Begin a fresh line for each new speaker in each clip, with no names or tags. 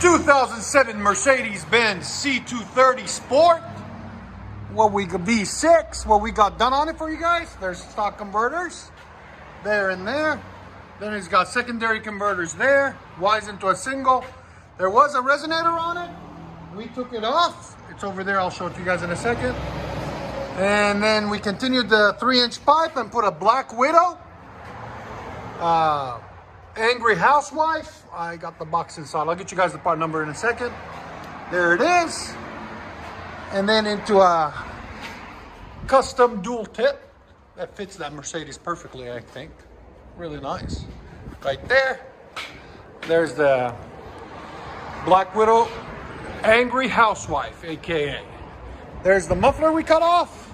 2007 Mercedes-Benz C230 Sport. What we could V6, what we got done on it for you guys. There's stock converters there and there. Then it's got secondary converters there, wise into a single. There was a resonator on it. We took it off. It's over there. I'll show it to you guys in a second. And then we continued the 3-inch pipe and put a Black Widow. Angry Housewife. I got the box inside. I'll get you guys the part number in a second. There it is. And then into a custom dual tip that fits that Mercedes perfectly, I think. Really nice. Right there. There's the Black Widow Angry Housewife, aka. There's the muffler we cut off.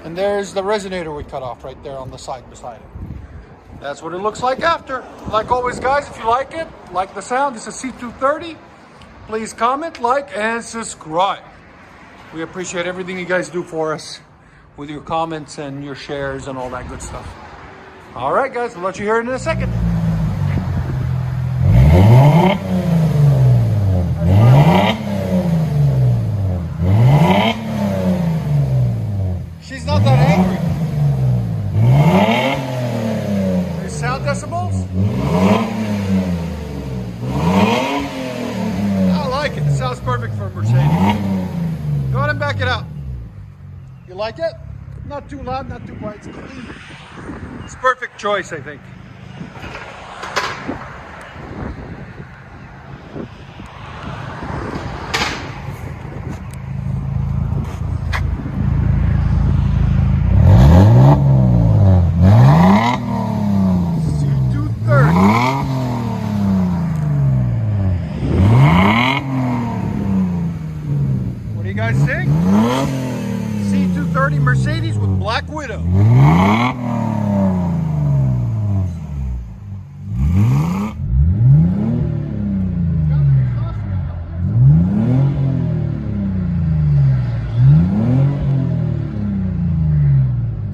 And there's the resonator we cut off right there on the side beside it. That's what it looks like after. Like always, guys, if you like it, like the sound, it's a C230. Please comment, like, and subscribe. We appreciate everything you guys do for us with your comments and your shares and all that good stuff. All right, guys, we'll let you hear it in a second. She's not that angry. There's sound decibels. I like it. It sounds perfect for a Mercedes. Go ahead and back it up. You like it? Not too loud, not too quiet. It's clean. It's perfect choice, I think. What do you guys think? C230 Mercedes with Black Widow.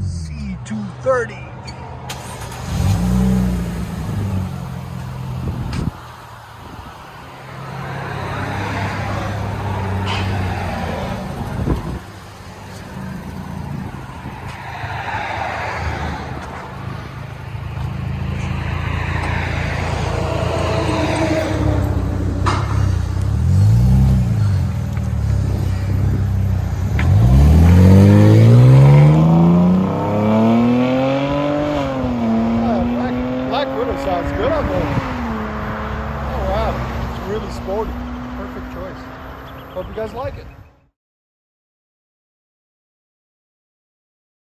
C230. Sounds good on there. Oh wow, it's really sporty. Perfect choice. Hope you guys like it.